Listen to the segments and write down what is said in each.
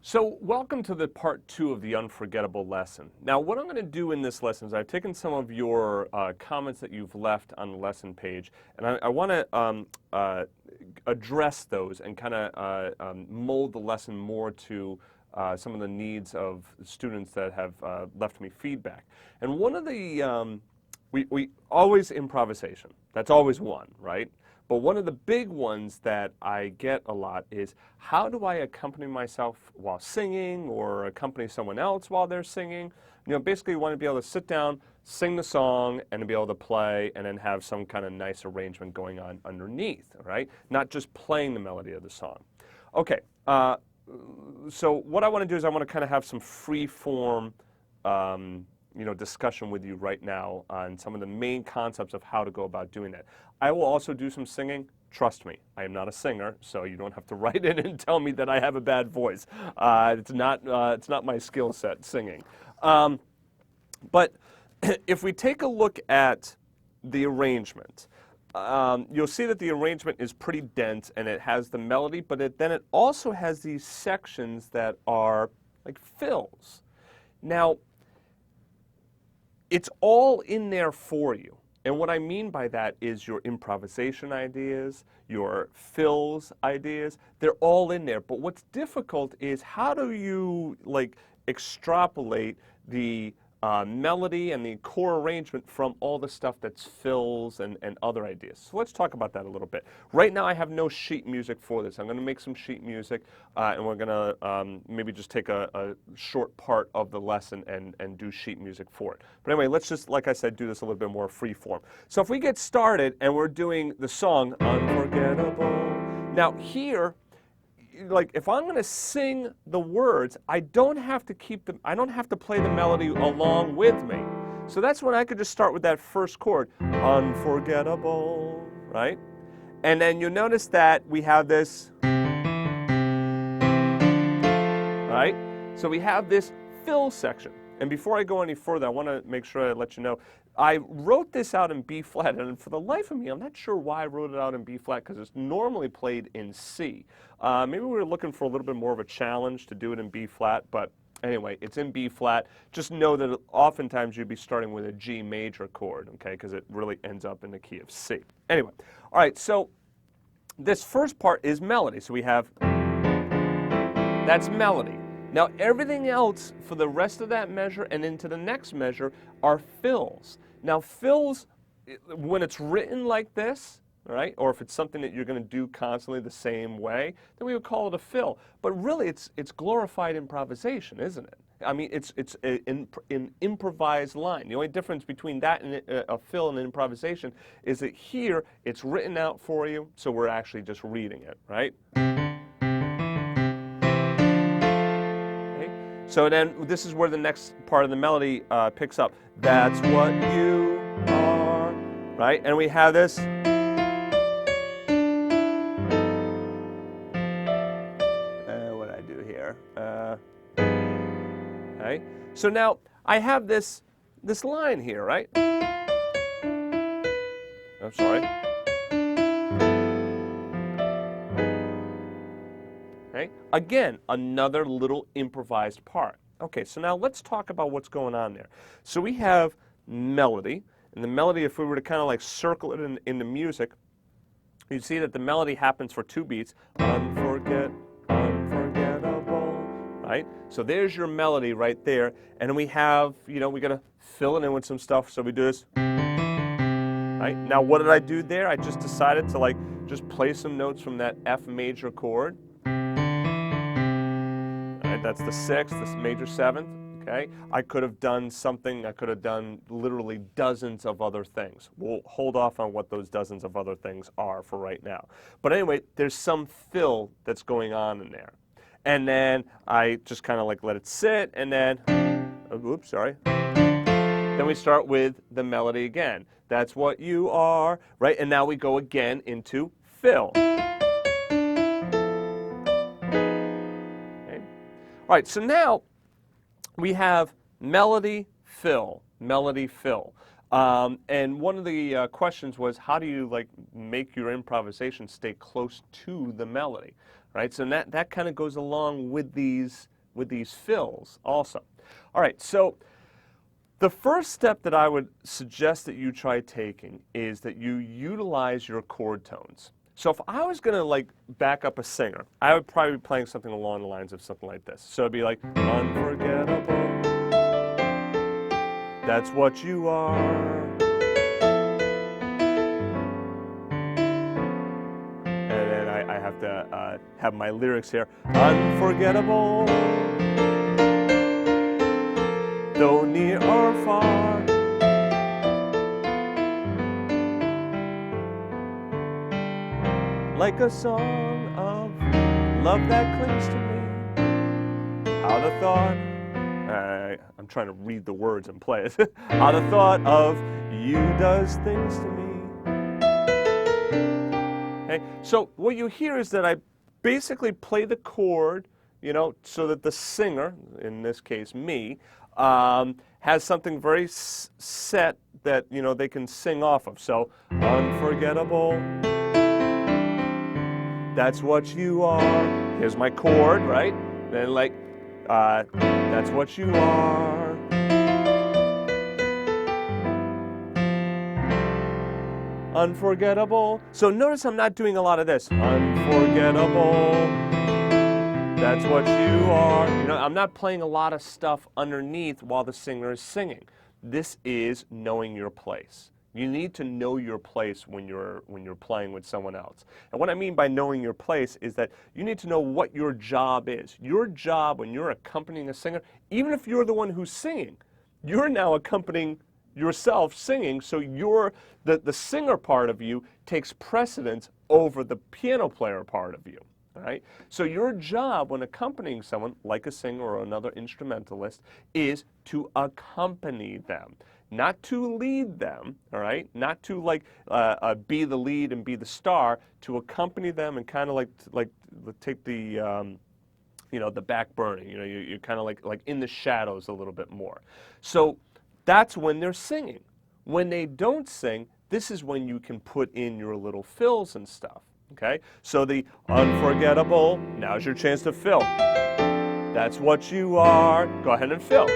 So welcome to the part 2 of the Unforgettable lesson. Now what I'm going to do in this lesson is I've taken some of your comments that you've left on the lesson page, and I want to address those and kind of mold the lesson more to some of the needs of students that have left me feedback. And one of the, we always improvisation, that's always one, right? But one of the big ones that I get a lot is, how do I accompany myself while singing or accompany someone else while they're singing? You know, basically you want to be able to sit down, sing the song, and to be able to play and then have some kind of nice arrangement going on underneath, right? Not just playing the melody of the song. Okay, so what I want to do is I want to kind of have some free form discussion with you right now on some of the main concepts of how to go about doing that. I will also do some singing. Trust me, I am not a singer, so you don't have to write in and tell me that I have a bad voice. It's not my skill set, singing. But if we take a look at the arrangement, you'll see that the arrangement is pretty dense and it has the melody, but then it also has these sections that are like fills. Now, it's all in there for you. And what I mean by that is your improvisation ideas, your fills ideas, they're all in there. But what's difficult is, how do you extrapolate the melody and the core arrangement from all the stuff that's fills and other ideas. So let's talk about that a little bit. Right now I have no sheet music for this. I'm going to make some sheet music and we're going to maybe just take a short part of the lesson and do sheet music for it. But anyway, let's just, like I said, do this a little bit more free form. So if we get started and we're doing the song Unforgettable. Now here, if I'm going to sing the words, I don't have to play the melody along with me. So that's when I could just start with that first chord, Unforgettable, right? And then you'll notice that we have this, right? So we have this fill section. And before I go any further, I want to make sure I let you know, I wrote this out in B flat, and for the life of me, I'm not sure why I wrote it out in B flat, because it's normally played in C. Maybe we were looking for a little bit more of a challenge to do it in B flat, but anyway, it's in B flat. Just know that oftentimes you'd be starting with a G major chord, okay, because it really ends up in the key of C. Anyway, all right, so this first part is melody. So we have, that's melody. Now everything else for the rest of that measure and into the next measure are fills. Now fills, when it's written like this, right, or if it's something that you're going to do constantly the same way, then we would call it a fill. But really it's glorified improvisation, isn't it? I mean, it's an improvised line. The only difference between that and a fill and an improvisation is that here it's written out for you, so we're actually just reading it, right? So then this is where the next part of the melody picks up. That's what you are, right? And we have this. What did I do here? Right? So now I have this line here, right? I'm sorry. Okay. Again, another little improvised part. Okay, so now let's talk about what's going on there. So we have melody, and the melody, if we were to kind of circle it in the music, you'd see that the melody happens for 2 beats. Unforgettable, right? So there's your melody right there, and then we have, we got to fill it in with some stuff, so we do this. Right? Now what did I do there? I just decided to just play some notes from that F major chord. That's the 6th, this major 7th, okay? I could have done something, I could have done literally dozens of other things. We'll hold off on what those dozens of other things are for right now. But anyway, there's some fill that's going on in there. And then I just kind of let it sit, and then, oops, sorry. Then we start with the melody again. That's what you are, right? And now we go again into fill. All right, so now we have melody, fill, melody, fill. And one of the questions was, how do you make your improvisation stay close to the melody, right? So that kind of goes along with these with these fills also. All right, so the first step that I would suggest that you try taking is that you utilize your chord tones. So if I was going to like back up a singer, I would probably be playing something along the lines of something like this. So it'd be like, unforgettable, that's what you are. And then I have to have my lyrics here. Unforgettable, though near or far. Like a song of love that clings to me. How the thought, I'm trying to read the words and play it. How the thought of you does things to me. Okay, so what you hear is that I basically play the chord, you know, so that the singer, in this case me, has something very set that, you know, they can sing off of. So, unforgettable, that's what you are. Here's my chord, right? Then like, that's what you are. Unforgettable. So notice I'm not doing a lot of this. Unforgettable, that's what you are. You know, I'm not playing a lot of stuff underneath while the singer is singing. This is knowing your place. You need to know your place when you're playing with someone else. And what I mean by knowing your place is that you need to know what your job is. Your job when you're accompanying a singer, even if you're the one who's singing, you're now accompanying yourself singing, so the singer part of you takes precedence over the piano player part of you. All right? So your job when accompanying someone, like a singer or another instrumentalist, is to accompany them. Not to lead them, all right? Not to like be the lead and be the star. To accompany them and kind of like take the you know, the back burning. You know, you're kind of like in the shadows a little bit more. So that's when they're singing. When they don't sing, this is when you can put in your little fills and stuff. Okay? So the unforgettable. Now's your chance to fill. That's what you are. Go ahead and fill.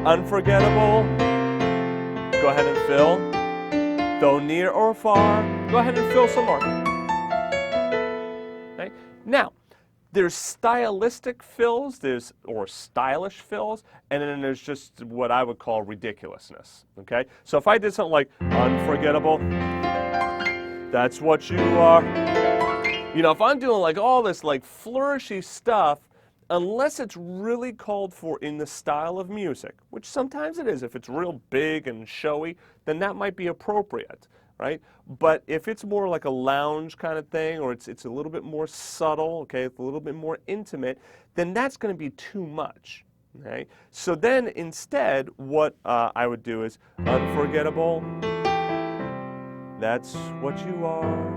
Unforgettable, go ahead and fill. Though near or far, go ahead and fill some more. Okay? Now, there's stylistic fills, or stylish fills, and then there's just what I would call ridiculousness. Okay? So if I did something like unforgettable, that's what you are. You know, if I'm doing like all this like flourishy stuff, unless it's really called for in the style of music, which sometimes it is, if it's real big and showy, then that might be appropriate, right? But if it's more like a lounge kind of thing, or it's a little bit more subtle, okay, it's a little bit more intimate, then that's going to be too much, okay? So then instead, what I would do is unforgettable, that's what you are.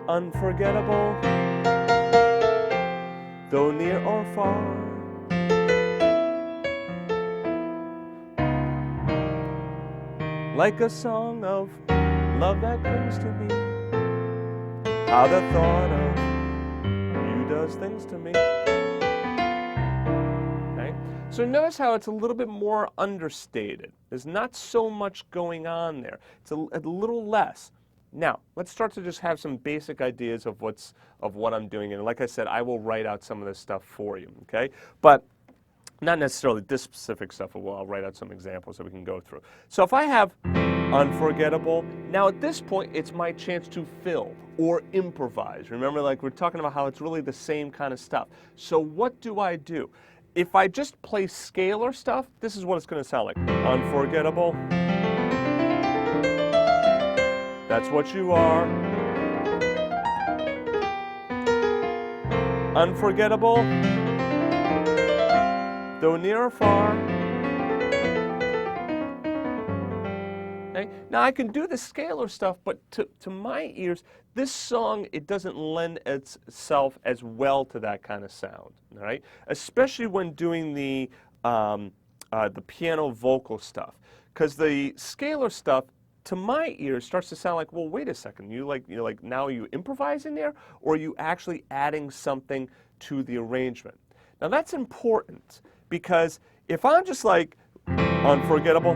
Unforgettable, though near or far. Like a song of love that clings to me. How the thought of you does things to me. Okay? So notice how it's a little bit more understated. There's not so much going on there. It's a little less. Now, let's start to just have some basic ideas of what I'm doing. And like I said, I will write out some of this stuff for you, okay? But not necessarily this specific stuff, but I'll write out some examples that we can go through. So if I have unforgettable, now at this point, it's my chance to fill or improvise. Remember, like we're talking about how it's really the same kind of stuff. So what do? If I just play scalar stuff, this is what it's going to sound like. Unforgettable. That's what you are. Unforgettable, though near or far. Okay? Now I can do the scalar stuff, but to my ears, this song, it doesn't lend itself as well to that kind of sound, all right? Especially when doing the piano vocal stuff. Because the scalar stuff, to my ear, it starts to sound like, well, wait a second, now are you improvising there, or are you actually adding something to the arrangement? Now that's important, because if I'm just like, unforgettable,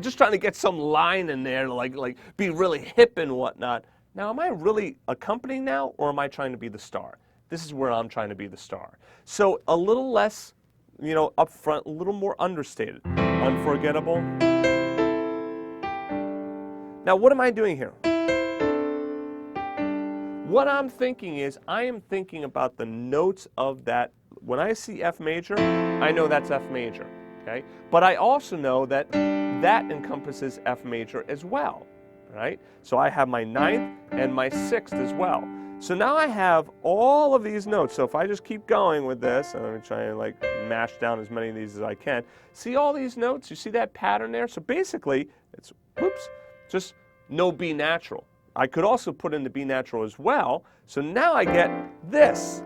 just trying to get some line in there to like be really hip and whatnot. Now, am I really accompanying now, or am I trying to be the star? This is where I'm trying to be the star. So a little less, up front, a little more understated. Unforgettable. Now, what am I doing here? What I'm thinking is, I am thinking about the notes of that. When I see F major, I know that's F major, okay? But I also know that that encompasses F major as well, right? So I have my 9th and my 6th as well. So now I have all of these notes. So if I just keep going with this, I'm going to try and like mash down as many of these as I can. See all these notes? You see that pattern there? So basically, it's, just no B natural. I could also put in the B natural as well. So now I get this.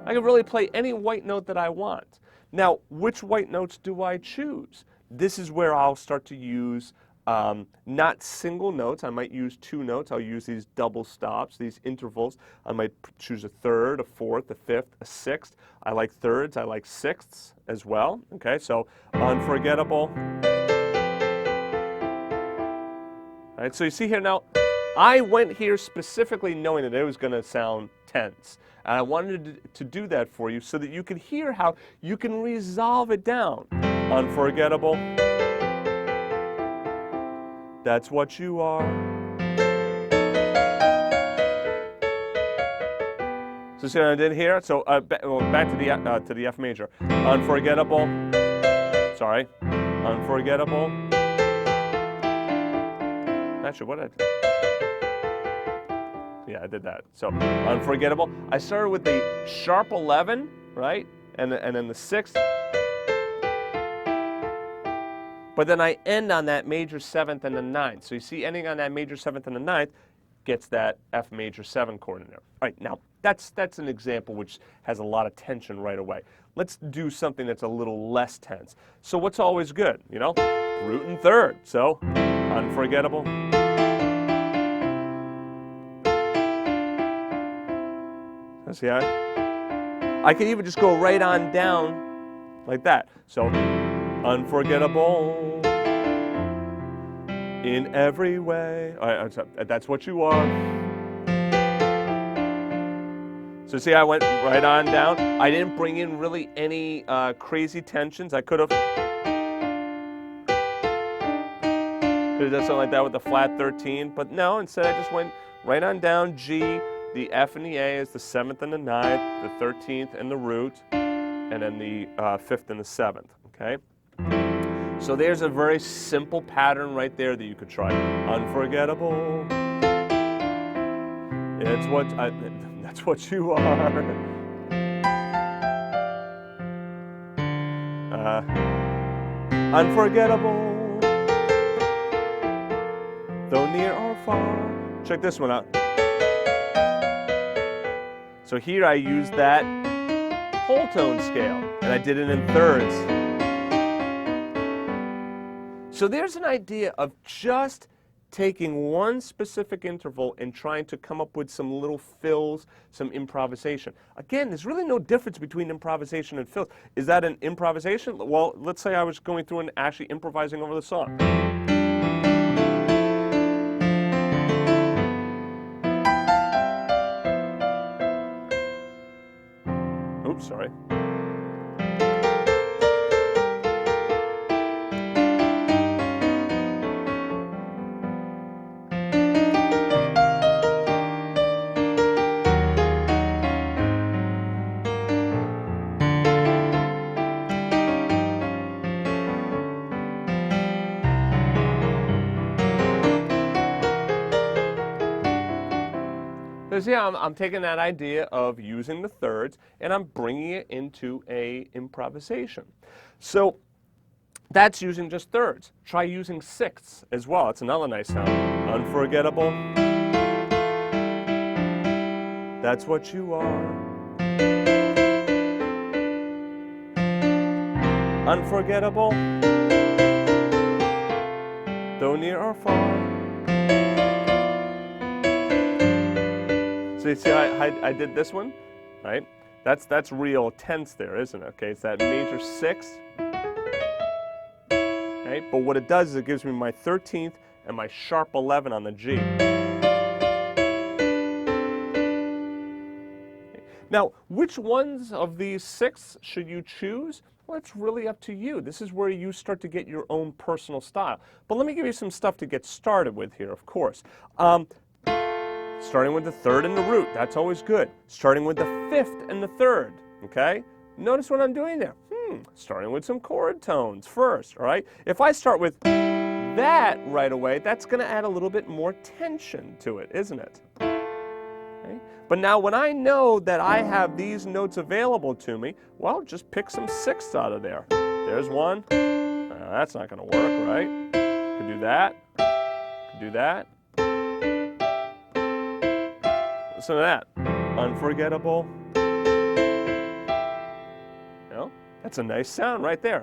I can really play any white note that I want. Now, which white notes do I choose? This is where I'll start to use not single notes. I might use 2 notes. I'll use these double stops, these intervals. I might choose a 3rd, a 4th, a 5th, a 6th. I like 3rds. I like 6ths as well. Okay, so unforgettable. All right, so you see here now, I went here specifically knowing that it was going to sound tense. And I wanted to do that for you so that you can hear how you can resolve it down. Unforgettable. That's what you are. So see what I did here? So back to the F major. Unforgettable. Sorry. Unforgettable. Actually, what did I do? Yeah, I did that. So unforgettable. I started with the sharp 11, right? And then the 6th. But then I end on that major 7th and the 9th. So you see, ending on that major 7th and the 9th gets that F major 7 chord in there. All right, now that's an example which has a lot of tension right away. Let's do something that's a little less tense. So what's always good? Root and 3rd. So unforgettable. See, I can even just go right on down like that. So, unforgettable in every way. All right, that's what you are. So see, I went right on down. I didn't bring in really any crazy tensions. I could have done something like that with the flat 13, but no, instead I just went right on down G. The F and the A is the 7th and the 9th, the 13th and the root, and then the 5th and the 7th, okay? So there's a very simple pattern right there that you could try. Unforgettable. That's what you are. Unforgettable. Though near or far. Check this one out. So here I used that whole tone scale, and I did it in 3rds. So there's an idea of just taking one specific interval and trying to come up with some little fills, some improvisation. Again, there's really no difference between improvisation and fills. Is that an improvisation? Well, let's say I was going through and actually improvising over the song. Oops, sorry. So see, I'm taking that idea of using the 3rds and I'm bringing it into a improvisation. So that's using just 3rds. Try using 6ths as well. It's another nice sound. Unforgettable. That's what you are. Unforgettable. though near or far. So you see I did this one, right? That's real tense there, isn't it? Okay, it's that major 6. Right? But what it does is it gives me my 13th and my sharp 11 on the G. Now, which ones of these 6 should you choose? Well, it's really up to you. This is where you start to get your own personal style. But let me give you some stuff to get started with here, of course. Starting with the 3rd and the root, that's always good. Starting with the 5th and the 3rd, okay? Notice what I'm doing there. Starting with some chord tones first, all right? If I start with that right away, that's going to add a little bit more tension to it, isn't it? Okay? But now when I know that I have these notes available to me, well, just pick some 6ths out of there. There's one. That's not going to work, right? Could do that. Could do that. Listen to that. Unforgettable. You know, that's a nice sound right there.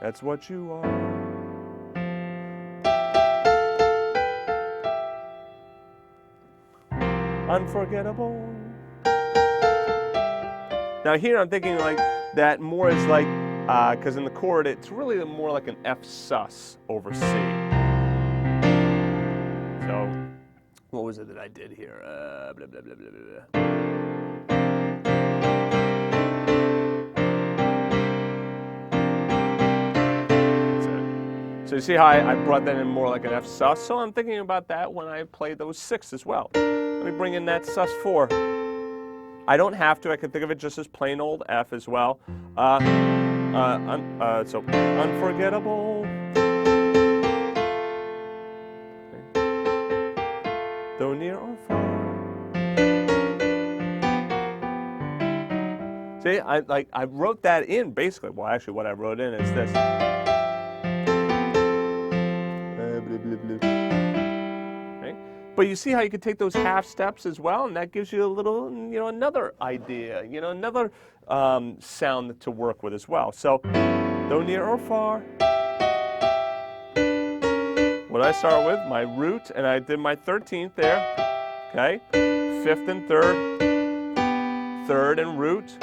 That's what you are. Unforgettable. Now here I'm thinking like that more is like, because in the chord it's really more like an F sus over C. So, what was it that I did here? Blah, blah, blah, blah, blah. That's it. So you see how I brought that in more like an F sus? So I'm thinking about that when I play those 6 as well. Let me bring in that sus 4. I don't have to. I can think of it just as plain old F as well. So unforgettable. Though near or far. See, I wrote that in basically. Well, actually, what I wrote in is this. Right? But you see how you can take those half steps as well, and that gives you a little, another idea, another sound to work with as well. So, though near or far. What I start with, my root, and I did my 13th there, okay? 5th and 3rd, 3rd and root.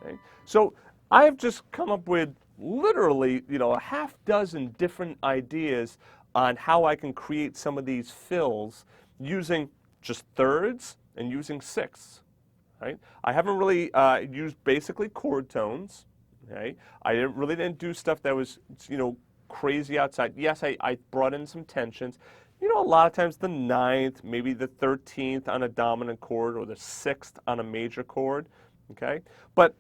Okay. So I've just come up with literally, a half dozen different ideas on how I can create some of these fills using just 3rds and using 6ths. Right? I haven't really used basically chord tones. Okay? I really didn't do stuff that was, crazy outside. Yes, I brought in some tensions. A lot of times the 9th, maybe the 13th on a dominant chord or the 6th on a major chord. Okay? But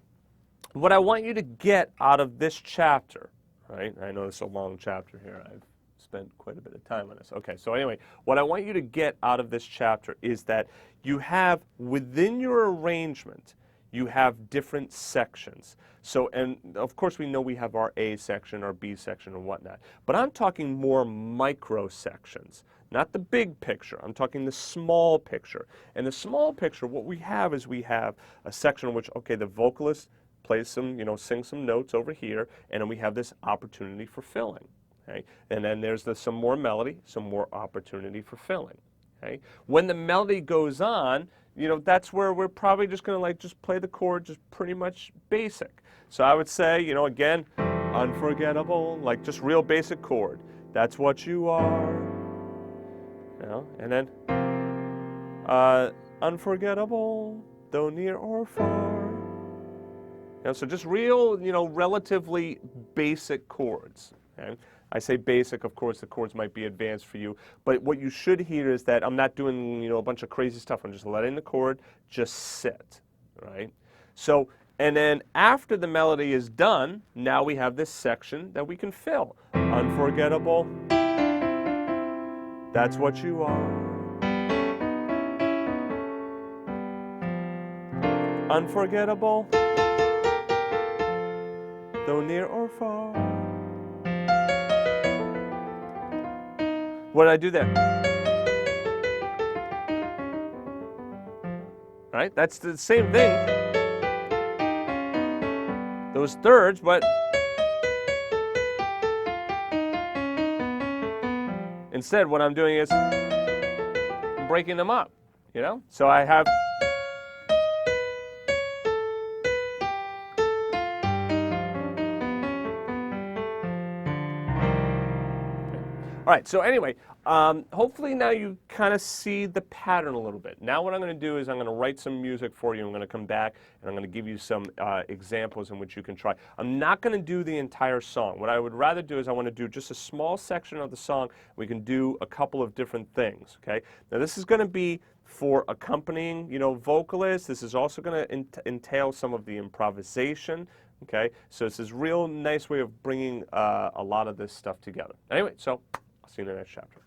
what I want you to get out of this chapter, right? I know it's a long chapter here. I've spent quite a bit of time on this. Okay, so anyway, what I want you to get out of this chapter is that you have, within your arrangement, you have different sections. So, and of course we know we have our A section, our B section, and whatnot. But I'm talking more micro sections, not the big picture. I'm talking the small picture. And the small picture, what we have is we have a section in which, okay, the vocalist plays some, sings some notes over here, and then we have this opportunity for filling. Okay? And then there's some more melody, some more opportunity for filling. Okay? When the melody goes on, that's where we're probably just going to just play the chord just pretty much basic. So I would say, again, unforgettable, just real basic chord. That's what you are. And then unforgettable, though near or far. So just real, relatively basic chords. Okay? I say basic, of course, the chords might be advanced for you, but what you should hear is that I'm not doing, a bunch of crazy stuff. I'm just letting the chord just sit, right? So, and then after the melody is done, now we have this section that we can fill. Unforgettable, that's what you are. Unforgettable, though near or far. What did I do there? right? That's the same thing. Those thirds, but instead what I'm doing is I'm breaking them up, you know? So I have all right, so anyway, hopefully now you kind of see the pattern a little bit. Now what I'm going to do is I'm going to write some music for you. I'm going to come back and I'm going to give you some examples in which you can try. I'm not going to do the entire song. What I would rather do is I want to do just a small section of the song. We can do a couple of different things, okay? Now this is going to be for accompanying, you know, vocalists. This is also going to entail some of the improvisation. Okay, so it's this real nice way of bringing a lot of this stuff together. Anyway, so I'll see you in the next chapter.